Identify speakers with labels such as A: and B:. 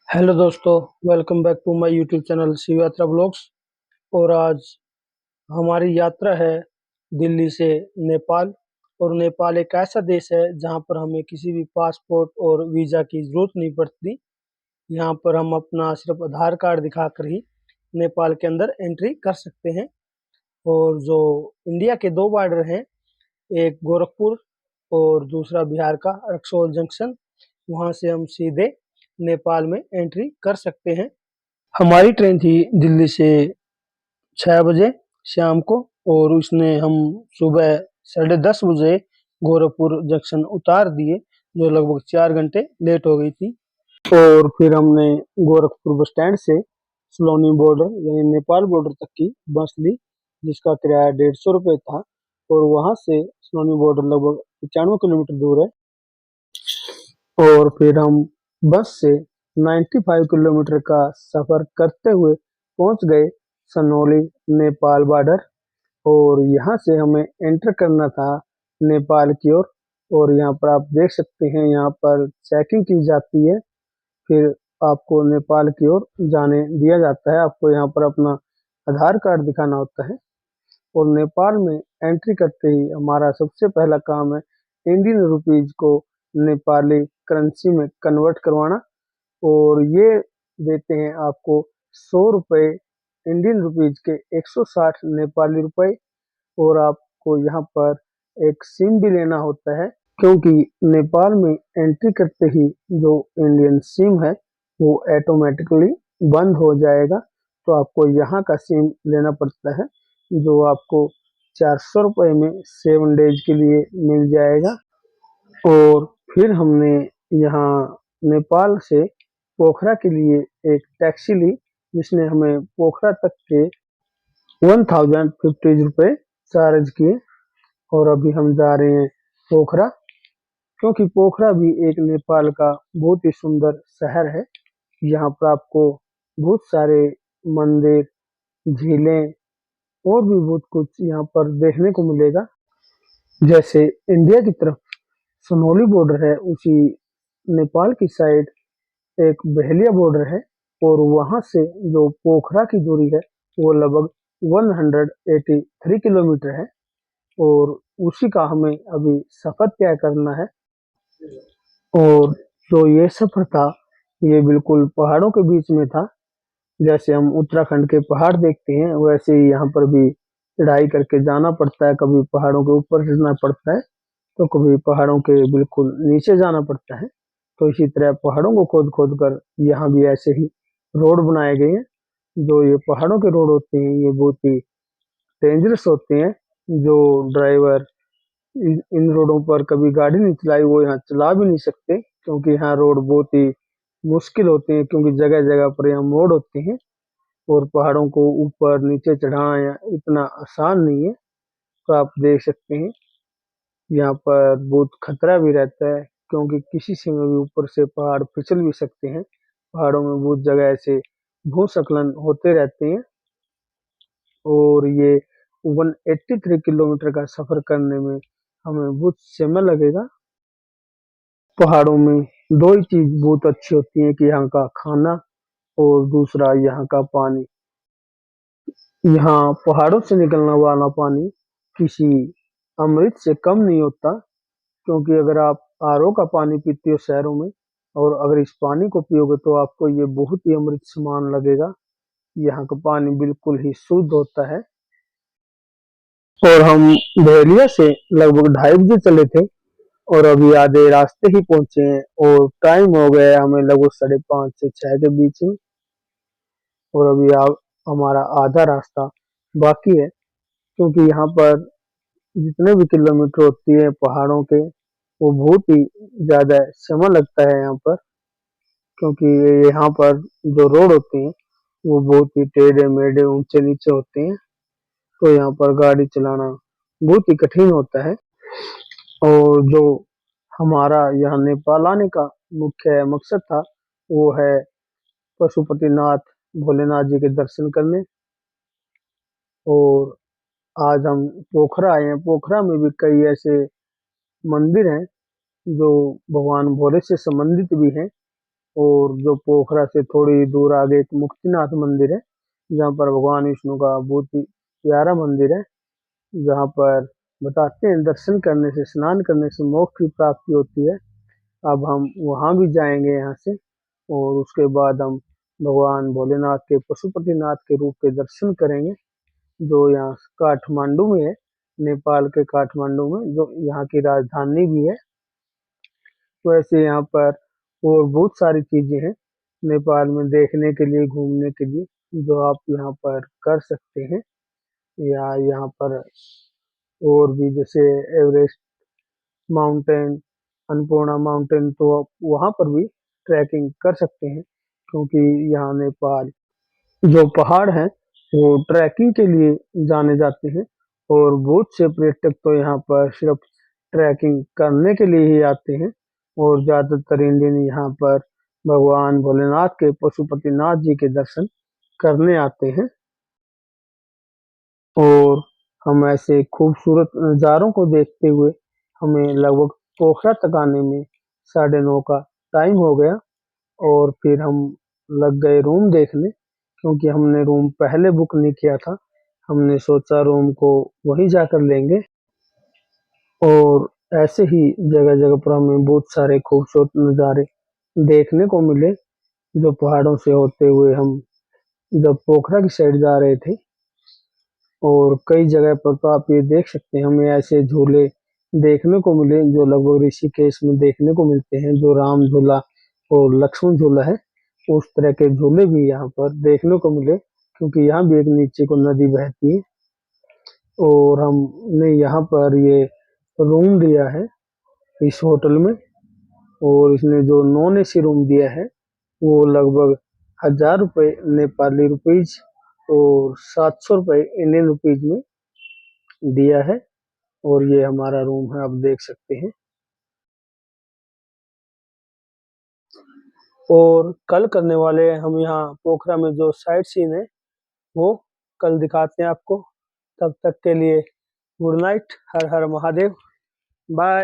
A: Hello दोस्तों, welcome back to my YouTube channel Shiv Yatra blogs. और आज हमारी यात्रा है दिल्ली से नेपाल। और नेपाल एक ऐसा देश है जहां पर हमें किसी भी पासपोर्ट और वीज़ा की ज़रूरत नहीं पड़ती। यहां पर हम अपना सिर्फ आधार कार्ड दिखाकर ही नेपाल के अंदर एंट्री कर सकते हैं। और जो इंडिया के दो बॉर्डर हैं, एक गोरखपुर और दूसरा बिहार का रक्सौल जंक्शन, वहां से हम सीधे नेपाल में एंट्री कर सकते हैं। हमारी ट्रेन थी दिल्ली से 6 बजे शाम को, और उसने हम सुबह 10:30 बजे गोरखपुर जंक्शन उतार दिए, जो लगभग 4 घंटे लेट हो गई थी। और फिर हमने गोरखपुर बस स्टैंड से सलोनी बॉर्डर यानी नेपाल बॉर्डर तक की बस ली, जिसका किराया 150 रुपये था। और वहां से सलोनी बॉर्डर लगभग 95 किलोमीटर दूर है। और फिर हम बस से 95 किलोमीटर का सफर करते हुए पहुंच गए सनौली नेपाल बॉर्डर। और यहाँ से हमें एंटर करना था नेपाल की ओर। और यहाँ पर आप देख सकते हैं, यहाँ पर चेकिंग की जाती है, फिर आपको नेपाल की ओर जाने दिया जाता है। आपको यहाँ पर अपना आधार कार्ड दिखाना होता है। और नेपाल में एंट्री करते ही हमारा सबसे पहला काम है इंडियन रुपीज को नेपाली करेंसी में कन्वर्ट करवाना। और ये देते हैं आपको 100 रुपये इंडियन रुपीज के 160 नेपाली रुपए। और आपको यहाँ पर एक सिम भी लेना होता है, क्योंकि नेपाल में एंट्री करते ही जो इंडियन सिम है वो ऑटोमेटिकली बंद हो जाएगा। तो आपको यहाँ का सिम लेना पड़ता है, जो आपको 400 रुपये में 7 डेज के लिए मिल जाएगा। और फिर हमने यहाँ नेपाल से पोखरा के लिए एक टैक्सी ली, जिसने हमें पोखरा तक के 1050 रुपये चार्ज किए। और अभी हम जा रहे हैं पोखरा, क्योंकि पोखरा भी एक नेपाल का बहुत ही सुंदर शहर है। यहाँ पर आपको बहुत सारे मंदिर, झीलें और भी बहुत कुछ यहाँ पर देखने को मिलेगा। जैसे इंडिया की तरफ सनौली बॉर्डर है, उसी नेपाल की साइड एक बहेलिया बॉर्डर है। और वहां से जो पोखरा की दूरी है वो लगभग 183 किलोमीटर है। और उसी का हमें अभी सफर तय करना है। और जो ये सफर था, ये बिल्कुल पहाड़ों के बीच में था। जैसे हम उत्तराखंड के पहाड़ देखते हैं, वैसे ही यहाँ पर भी चढ़ाई करके जाना पड़ता है। कभी पहाड़ों के ऊपर चढ़ना पड़ता है, तो कभी पहाड़ों के बिल्कुल नीचे जाना पड़ता है। तो इसी तरह पहाड़ों को खोद खोद कर यहाँ भी ऐसे ही रोड बनाए गए हैं। जो ये पहाड़ों के रोड होते हैं, ये बहुत ही डेंजरस होते हैं। जो ड्राइवर इन रोडों पर कभी गाड़ी नहीं चलाई, वो यहाँ चला भी नहीं सकते, क्योंकि यहाँ रोड बहुत ही मुश्किल होते हैं, क्योंकि जगह जगह पर यहाँ मोड़ होते हैं। और पहाड़ों को ऊपर नीचे चढ़ाना इतना आसान नहीं है। तो आप देख सकते हैं, यहाँ पर बहुत खतरा भी रहता है, क्योंकि किसी समय भी ऊपर से पहाड़ फिसल भी सकते हैं। पहाड़ों में बहुत जगह ऐसे भूस्खलन होते रहते हैं। और ये 183 किलोमीटर का सफर करने में हमें बहुत समय लगेगा। पहाड़ों में दो ही चीज बहुत अच्छी होती है, कि यहाँ का खाना और दूसरा यहाँ का पानी। यहाँ पहाड़ों से निकलने वाला पानी किसी अमृत से कम नहीं होता। क्योंकि अगर आप आरओ का पानी पीते हो शहरों में, और अगर इस पानी को पियोगे, तो आपको ये बहुत ही अमृत समान लगेगा। यहाँ का पानी बिल्कुल ही शुद्ध होता है। और हम बहेलिया से लगभग 2:30 बजे चले थे, और अभी आधे रास्ते ही पहुंचे हैं। और टाइम हो गया है हमें लगभग 5:30 से 6 के बीच में। और अभी हमारा आधा रास्ता बाकी है, क्योंकि यहाँ पर जितने भी किलोमीटर होती है पहाड़ों के, वो बहुत ही ज्यादा समय लगता है यहाँ पर। क्योंकि यहाँ पर जो रोड होते हैं वो बहुत ही टेढ़े मेढ़े ऊंचे नीचे होते हैं। तो यहाँ पर गाड़ी चलाना बहुत ही कठिन होता है। और जो हमारा यहाँ नेपाल आने का मुख्य मकसद था, वो है पशुपतिनाथ भोलेनाथ जी के दर्शन करने। और आज हम पोखरा आए हैं। पोखरा में भी कई ऐसे मंदिर हैं जो भगवान भोले से संबंधित भी हैं। और जो पोखरा से थोड़ी दूर आगे एक मुक्तिनाथ मंदिर है, जहाँ पर भगवान विष्णु का बहुत ही प्यारा मंदिर है, जहाँ पर बताते हैं दर्शन करने से, स्नान करने से मोक्ष की प्राप्ति होती है। अब हम वहाँ भी जाएंगे यहाँ से, और उसके बाद हम भगवान भोलेनाथ के पशुपतिनाथ के रूप के दर्शन करेंगे, जो यहाँ काठमांडू में है, नेपाल के काठमांडू में, जो यहाँ की राजधानी भी है। तो ऐसे यहाँ पर और बहुत सारी चीजें हैं नेपाल में देखने के लिए, घूमने के लिए, जो आप यहाँ पर कर सकते हैं। या यहाँ पर और भी जैसे एवरेस्ट माउंटेन, अन्नपूर्णा माउंटेन, तो आप वहाँ पर भी ट्रैकिंग कर सकते हैं, क्योंकि यहाँ नेपाल जो पहाड़ हैं वो ट्रैकिंग के लिए जाने जाते हैं, और बहुत से पर्यटक तो यहाँ पर सिर्फ ट्रैकिंग करने के लिए ही आते हैं, और ज्यादातर इंडियन यहाँ पर भगवान भोलेनाथ के पशुपतिनाथ जी के दर्शन करने आते हैं। और हम ऐसे खूबसूरत नज़ारों को देखते हुए हमें लगभग पोखरा तक आने में 9:30 का टाइम हो गया, और फिर हम लग गए रूम देखने, क्योंकि हमने रूम पहले बुक नहीं किया था। हमने सोचा रूम को वहीं जाकर लेंगे। और ऐसे ही जगह जगह पर हमें बहुत सारे खूबसूरत नज़ारे देखने को मिले, जो पहाड़ों से होते हुए हम जब पोखरा की साइड जा रहे थे। और कई जगह पर तो आप ये देख सकते हैं, हमें ऐसे झूले देखने को मिले जो लगभग ऋषिकेश में देखने को मिलते हैं, जो राम झूला और लक्ष्मण झूला है, उस तरह के झूले भी यहाँ पर देखने को मिले, क्योंकि यहाँ भी एक नीचे को नदी बहती है। और हमने यहाँ पर ये रूम दिया है इस होटल में, और इसने जो नॉन एसी रूम दिया है वो लगभग 1000 रुपये नेपाली रुपीज और 700 रुपये इंडियन रुपीज में दिया है। और ये हमारा रूम है, आप देख सकते हैं। और कल करने वाले हैं हम यहाँ पोखरा में जो साइट सीन है, वो कल दिखाते हैं आपको। तब तक के लिए गुड नाइट, हर हर महादेव, बाय।